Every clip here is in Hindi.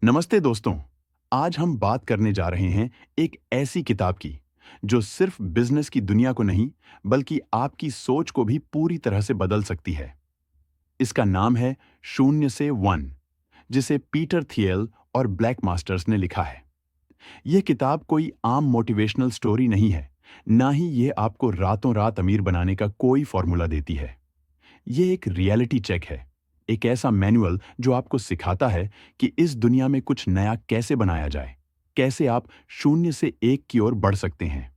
नमस्ते दोस्तों। आज हम बात करने जा रहे हैं एक ऐसी किताब की जो सिर्फ बिजनेस की दुनिया को नहीं बल्कि आपकी सोच को भी पूरी तरह से बदल सकती है। इसका नाम है शून्य से वन, जिसे पीटर थियल और ब्लैक मास्टर्स ने लिखा है। यह किताब कोई आम मोटिवेशनल स्टोरी नहीं है, ना ही ये आपको रातों रात अमीर बनाने का कोई फॉर्मूला देती है। ये एक रियलिटी चेक है, एक ऐसा मैनुअल जो आपको सिखाता है कि इस दुनिया में कुछ नया कैसे बनाया जाए, कैसे आप शून्य से एक की ओर बढ़ सकते हैं।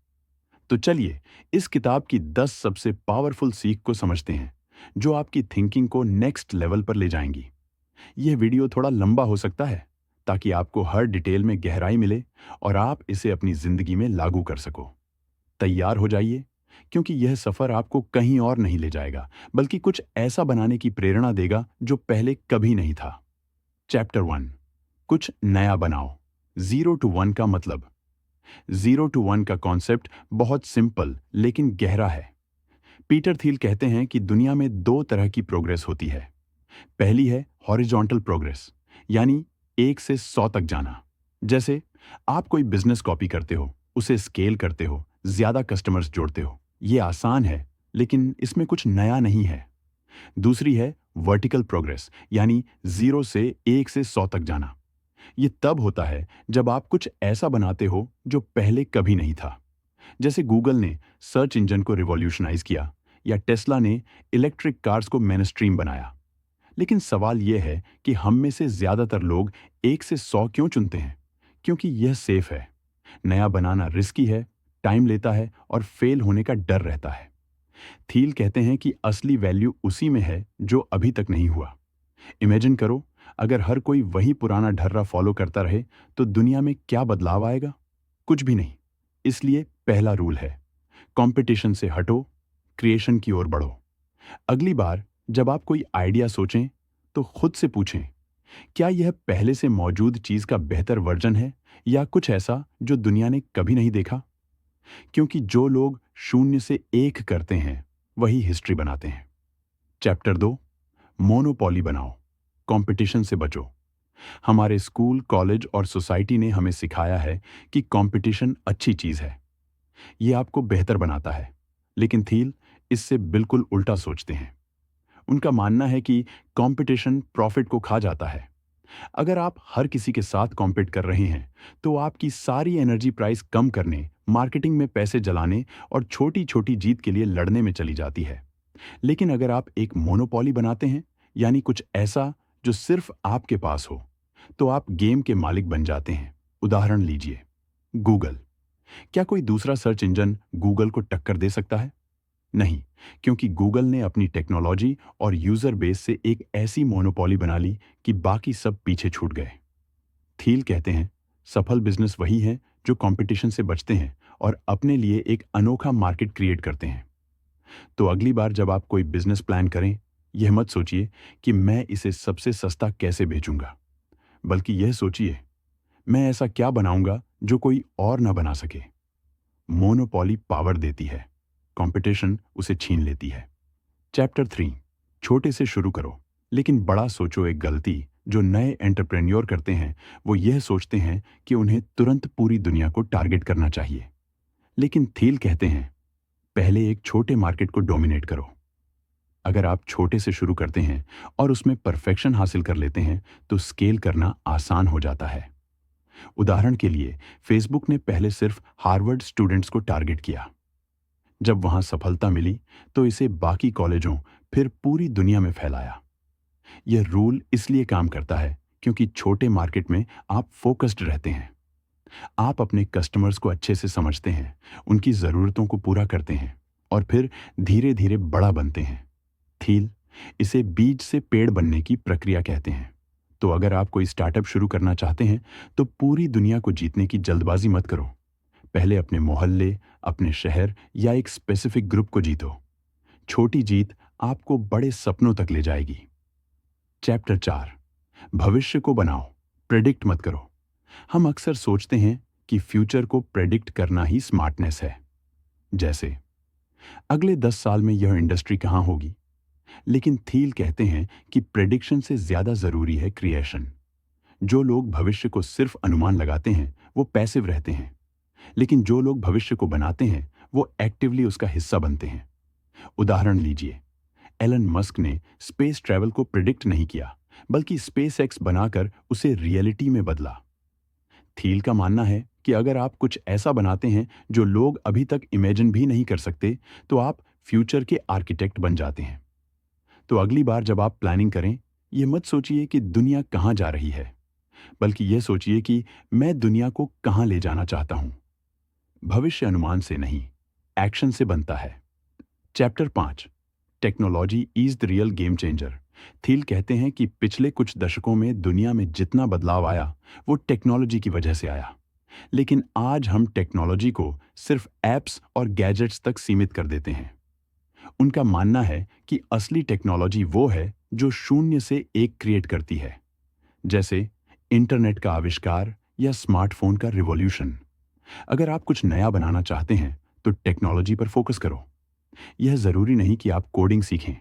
तो चलिए इस किताब की 10 सबसे पावरफुल सीख को समझते हैं, जो आपकी थिंकिंग को नेक्स्ट लेवल पर ले जाएंगी। यह वीडियो थोड़ा लंबा हो सकता है, ताकि आपको हर डिटेल में गहराई मिले और आप इसे अपनी जिंदगी में लागू कर सको। तैयार हो जाइए, क्योंकि यह सफर आपको कहीं और नहीं ले जाएगा, बल्कि कुछ ऐसा बनाने की प्रेरणा देगा जो पहले कभी नहीं था। चैप्टर 1, कुछ नया बनाओ। जीरो टू वन का मतलब। जीरो टू वन का कॉन्सेप्ट बहुत सिंपल लेकिन गहरा है। पीटर थील कहते हैं कि दुनिया में दो तरह की प्रोग्रेस होती है। पहली है हॉरिजॉन्टल प्रोग्रेस, यानी 1 से 100 तक जाना। जैसे आप कोई बिजनेस कॉपी करते हो, उसे स्केल करते हो, ज्यादा कस्टमर्स जोड़ते हो। ये आसान है, लेकिन इसमें कुछ नया नहीं है। दूसरी है वर्टिकल प्रोग्रेस, यानी 0 से 1 से 100 तक जाना। ये तब होता है जब आप कुछ ऐसा बनाते हो जो पहले कभी नहीं था। जैसे गूगल ने सर्च इंजन को रिवॉल्यूशनाइज किया, या टेस्ला ने इलेक्ट्रिक कार्स को मेनस्ट्रीम बनाया। लेकिन सवाल यह है कि हम में से ज्यादातर लोग 1 से 100 क्यों चुनते हैं? क्योंकि यह सेफ है। नया बनाना रिस्की है, टाइम लेता है और फेल होने का डर रहता है। थील कहते हैं कि असली वैल्यू उसी में है जो अभी तक नहीं हुआ। इमेजिन करो, अगर हर कोई वही पुराना ढर्रा फॉलो करता रहे तो दुनिया में क्या बदलाव आएगा? कुछ भी नहीं। इसलिए पहला रूल है, कंपटीशन से हटो, क्रिएशन की ओर बढ़ो। अगली बार जब आप कोई आइडिया सोचें तो खुद से पूछें, क्या यह पहले से मौजूद चीज का बेहतर वर्जन है, या कुछ ऐसा जो दुनिया ने कभी नहीं देखा? क्योंकि जो लोग 0 से 1 करते हैं वही हिस्ट्री बनाते हैं। चैप्टर 2, मोनोपॉली बनाओ, कंपटीशन से बचो। हमारे स्कूल, कॉलेज और सोसाइटी ने हमें सिखाया है कि कंपटीशन अच्छी चीज है, यह आपको बेहतर बनाता है। लेकिन थील इससे बिल्कुल उल्टा सोचते हैं। उनका मानना है कि कंपटीशन प्रॉफिट को खा जाता है। अगर आप हर किसी के साथ कॉम्पीट कर रहे हैं तो आपकी सारी एनर्जी प्राइस कम करने, मार्केटिंग में पैसे जलाने और छोटी छोटी जीत के लिए लड़ने में चली जाती है। लेकिन अगर आप एक मोनोपॉली बनाते हैं, यानी कुछ ऐसा जो सिर्फ आपके पास हो, तो आप गेम के मालिक बन जाते हैं। उदाहरण लीजिए, गूगल। क्या कोई दूसरा सर्च इंजन गूगल को टक्कर दे सकता है? नहीं, क्योंकि गूगल ने अपनी टेक्नोलॉजी और यूजर बेस से एक ऐसी मोनोपॉली बना ली कि बाकी सब पीछे छूट गए। थील कहते हैं, सफल बिजनेस वही है जो कंपटीशन से बचते हैं और अपने लिए एक अनोखा मार्केट क्रिएट करते हैं। तो अगली बार जब आप कोई बिजनेस प्लान करें, यह मत सोचिए कि मैं इसे सबसे सस्ता कैसे बेचूंगा, बल्कि यह सोचिए, मैं ऐसा क्या बनाऊंगा जो कोई और ना बना सके। मोनोपॉली पावर देती है, कंपटीशन उसे छीन लेती है। चैप्टर 3, छोटे से शुरू करो लेकिन बड़ा सोचो। एक गलती जो नए एंटरप्रेन्योर करते हैं वो यह सोचते हैं कि उन्हें तुरंत पूरी दुनिया को टारगेट करना चाहिए। लेकिन थील कहते हैं, पहले एक छोटे मार्केट को डोमिनेट करो। अगर आप छोटे से शुरू करते हैं और उसमें परफेक्शन हासिल कर लेते हैं तो स्केल करना आसान हो जाता है। उदाहरण के लिए, फेसबुक ने पहले सिर्फ हार्वर्ड स्टूडेंट्स को टारगेट किया। जब वहां सफलता मिली तो इसे बाकी कॉलेजों, फिर पूरी दुनिया में फैलाया। यह रूल इसलिए काम करता है क्योंकि छोटे मार्केट में आप फोकस्ड रहते हैं। आप अपने कस्टमर्स को अच्छे से समझते हैं, उनकी जरूरतों को पूरा करते हैं और फिर धीरे धीरे बड़ा बनते हैं। थील इसे बीज से पेड़ बनने की प्रक्रिया कहते हैं। तो अगर आप कोई स्टार्टअप शुरू करना चाहते हैं तो पूरी दुनिया को जीतने की जल्दबाजी मत करो। पहले अपने मोहल्ले, अपने शहर या एक स्पेसिफिक ग्रुप को जीतो। छोटी जीत आपको बड़े सपनों तक ले जाएगी। चैप्टर 4, भविष्य को बनाओ, प्रेडिक्ट मत करो। हम अक्सर सोचते हैं कि फ्यूचर को प्रेडिक्ट करना ही स्मार्टनेस है। जैसे अगले 10 साल में यह इंडस्ट्री कहां होगी। लेकिन थील कहते हैं कि प्रेडिक्शन से ज्यादा जरूरी है क्रिएशन। जो लोग भविष्य को सिर्फ अनुमान लगाते हैं वो पैसिव रहते हैं, लेकिन जो लोग भविष्य को बनाते हैं वो एक्टिवली उसका हिस्सा बनते हैं। उदाहरण लीजिए, एलन मस्क ने स्पेस ट्रैवल को प्रिडिक्ट नहीं किया, बल्कि स्पेस एक्स बनाकर उसे रियलिटी में बदला। थील का मानना है कि अगर आप कुछ ऐसा बनाते हैं जो लोग अभी तक इमेजिन भी नहीं कर सकते, तो आप फ्यूचर के आर्किटेक्ट बन जाते हैं। तो अगली बार जब आप प्लानिंग करें, ये मत सोचिए कि दुनिया कहाँ जा रही है, बल्कि यह सोचिए कि मैं दुनिया को कहाँ ले जाना चाहता हूं। भविष्य अनुमान से नहीं, एक्शन से बनता है। Chapter 5, technology is the real game changer. Thiel कहते हैं कि पिछले कुछ दशकों में दुनिया में जितना बदलाव आया वो टेक्नोलॉजी की वजह से आया, लेकिन आज हम टेक्नोलॉजी को सिर्फ एप्स और गैजेट्स तक सीमित कर देते हैं। उनका मानना है कि असली टेक्नोलॉजी वो है जो शून्य से एक क्रिएट करती है, जैसे इंटरनेट का आविष्कार या स्मार्टफोन का रिवॉल्यूशन। अगर आप कुछ नया बनाना चाहते हैं तो टेक्नोलॉजी पर फोकस करो। यह जरूरी नहीं कि आप कोडिंग सीखें,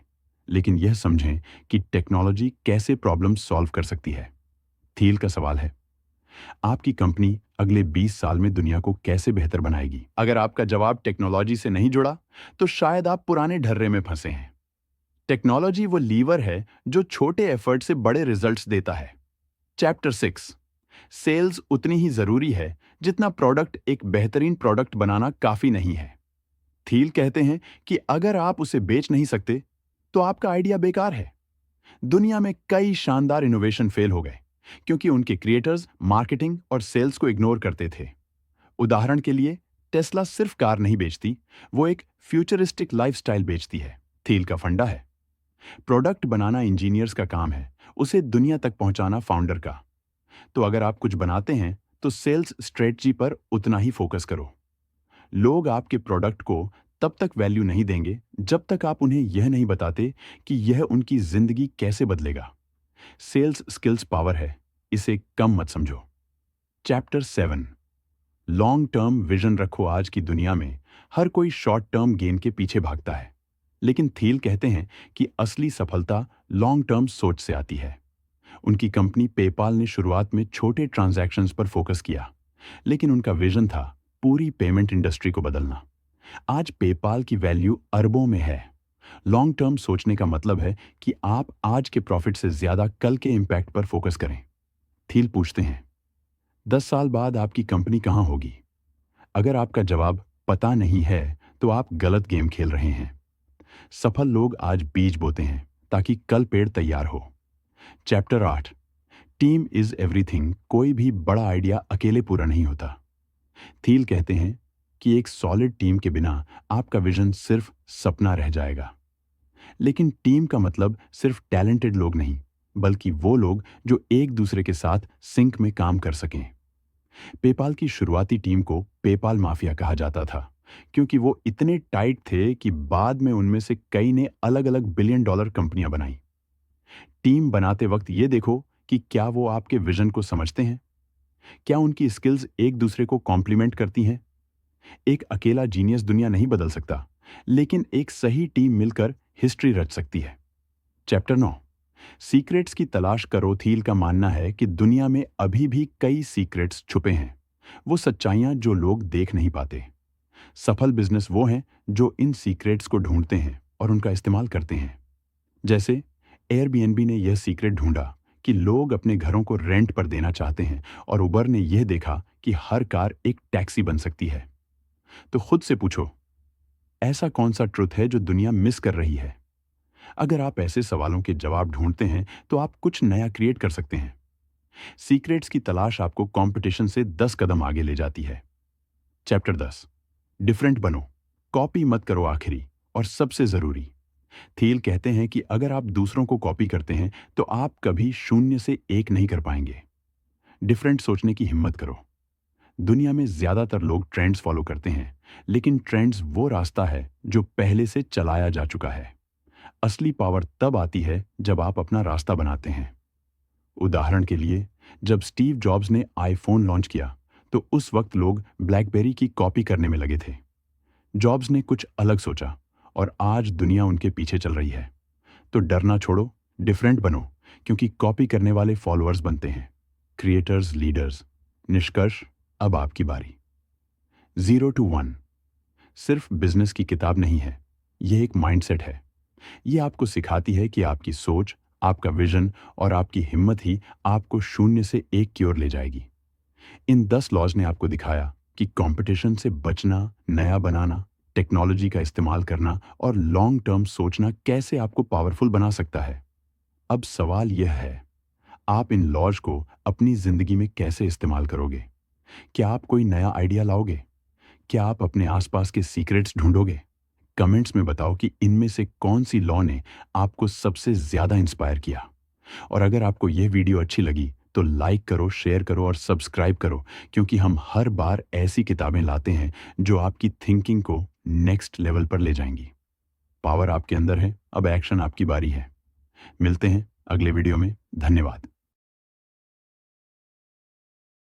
लेकिन यह समझें कि टेक्नोलॉजी कैसे प्रॉब्लम सॉल्व कर सकती है। थील का सवाल है, आपकी कंपनी अगले 20 साल में दुनिया को कैसे बेहतर बनाएगी? अगर आपका जवाब टेक्नोलॉजी से नहीं जुड़ा, तो शायद आप पुराने ढर्रे में फंसे हैं। टेक्नोलॉजी वो लीवर है जो छोटे एफर्ट से बड़े रिजल्ट्स देता है। चैप्टर 6, सेल्स उतनी ही जरूरी है जितना प्रोडक्ट एक बेहतरीन प्रोडक्ट बनाना काफी नहीं है। थील कहते हैं कि अगर आप उसे बेच नहीं सकते, तो आपका आइडिया बेकार है। दुनिया में कई शानदार इनोवेशन फेल हो गए क्योंकि उनके क्रिएटर्स मार्केटिंग और सेल्स को इग्नोर करते थे। उदाहरण के लिए, टेस्ला सिर्फ कार नहीं बेचती, वो एक फ्यूचरिस्टिक लाइफस्टाइल बेचती है। थील का फंडा है, प्रोडक्ट बनाना इंजीनियर्स का काम है, उसे दुनिया तक पहुंचाना फाउंडर का। तो अगर आप कुछ बनाते हैं तो सेल्स स्ट्रेटजी पर उतना ही फोकस करो। लोग आपके प्रोडक्ट को तब तक वैल्यू नहीं देंगे जब तक आप उन्हें यह नहीं बताते कि यह उनकी जिंदगी कैसे बदलेगा। सेल्स स्किल्स पावर है, इसे कम मत समझो। चैप्टर 7, लॉन्ग टर्म विजन रखो। आज की दुनिया में हर कोई शॉर्ट टर्म गेन के पीछे भागता है, लेकिन थील कहते हैं कि असली सफलता लॉन्ग टर्म सोच से आती है। उनकी कंपनी पेपाल ने शुरुआत में छोटे ट्रांजैक्शंस पर फोकस किया, लेकिन उनका विजन था पूरी पेमेंट इंडस्ट्री को बदलना। आज पेपाल की वैल्यू अरबों में है। लॉन्ग टर्म सोचने का मतलब है कि आप आज के प्रॉफिट से ज्यादा कल के इंपैक्ट पर फोकस करें। थील पूछते हैं, 10 साल बाद आपकी कंपनी कहां होगी? अगर आपका जवाब पता नहीं है, तो आप गलत गेम खेल रहे हैं। सफल लोग आज बीज बोते हैं ताकि कल पेड़ तैयार हो। Chapter 8, team is everything. कोई भी बड़ा आइडिया अकेले पूरा नहीं होता। थील कहते हैं कि एक सॉलिड टीम के बिना आपका विजन सिर्फ सपना रह जाएगा। लेकिन टीम का मतलब सिर्फ टैलेंटेड लोग नहीं, बल्कि वो लोग जो एक दूसरे के साथ सिंक में काम कर सकें। पेपाल की शुरुआती टीम को पेपाल माफिया कहा जाता था, क्योंकि वो इतने टाइट थे कि बाद में उनमें से कई ने अलग अलग बिलियन डॉलर कंपनियां बनाई। टीम बनाते वक्त ये देखो कि क्या वो आपके विजन को समझते हैं, क्या उनकी स्किल्स एक दूसरे को कॉम्प्लीमेंट करती हैं। एक अकेला जीनियस दुनिया नहीं बदल सकता, लेकिन एक सही टीम मिलकर हिस्ट्री रच सकती है। चैप्टर 9, सीक्रेट्स की तलाश करो। थील का मानना है कि दुनिया में अभी भी कई सीक्रेट्स छुपे हैं, वो सच्चाइयां जो लोग देख नहीं पाते। सफल बिजनेस वो हैं जो इन सीक्रेट्स को ढूंढते हैं और उनका इस्तेमाल करते हैं। जैसे एयरबीएनबी ने यह सीक्रेट ढूंढा कि लोग अपने घरों को रेंट पर देना चाहते हैं, और उबर ने यह देखा कि हर कार एक टैक्सी बन सकती है। तो खुद से पूछो, ऐसा कौन सा ट्रुथ है जो दुनिया मिस कर रही है? अगर आप ऐसे सवालों के जवाब ढूंढते हैं तो आप कुछ नया क्रिएट कर सकते हैं। सीक्रेट्स की तलाश आपको कंपटीशन से 10 कदम आगे ले जाती है। चैप्टर 10, डिफरेंट बनो। कॉपी मत करो आखिरी और सबसे जरूरी। थील कहते हैं कि अगर आप दूसरों को कॉपी करते हैं तो आप कभी शून्य से एक नहीं कर पाएंगे। डिफरेंट सोचने की हिम्मत करो। दुनिया में ज्यादातर लोग ट्रेंड्स फॉलो करते हैं, लेकिन ट्रेंड्स वो रास्ता है जो पहले से चलाया जा चुका है। असली पावर तब आती है जब आप अपना रास्ता बनाते हैं। उदाहरण के लिए, जब स्टीव जॉब्स ने आईफोन लॉन्च किया तो उस वक्त लोग ब्लैकबेरी की कॉपी करने में लगे थे। जॉब्स ने कुछ अलग सोचा और आज दुनिया उनके पीछे चल रही है। तो डरना छोड़ो, डिफरेंट बनो, क्योंकि कॉपी करने वाले फॉलोअर्स बनते हैं। Creators leaders. निष्कर्ष, अब आपकी बारी। 0 to 1 सिर्फ बिजनेस की किताब नहीं है, यह एक माइंडसेट है। ये आपको सिखाती है कि आपकी सोच, आपका विजन और आपकी हिम्मत ही आपको 0 से 1 की ओर ले जाएगी। इन 10 लॉज ने आपको दिखाया कि कंपटीशन से बचना, नया बनाना, टेक्नोलॉजी का इस्तेमाल करना और लॉन्ग टर्म सोचना कैसे आपको पावरफुल बना सकता है। अब सवाल यह है, आप इन लॉज को अपनी जिंदगी में कैसे इस्तेमाल करोगे? क्या आप कोई नया आइडिया लाओगे? क्या आप अपने आसपास के सीक्रेट्स ढूंढोगे? कमेंट्स में बताओ कि इनमें से कौन सी लॉ ने आपको सबसे ज्यादा इंस्पायर किया। और अगर आपको यह वीडियो अच्छी लगी तो लाइक करो, शेयर करो और सब्सक्राइब करो, क्योंकि हम हर बार ऐसी किताबें लाते हैं जो आपकी थिंकिंग को नेक्स्ट लेवल पर ले जाएंगी। पावर आपके अंदर है, अब एक्शन आपकी बारी है। मिलते हैं अगले वीडियो में। धन्यवाद।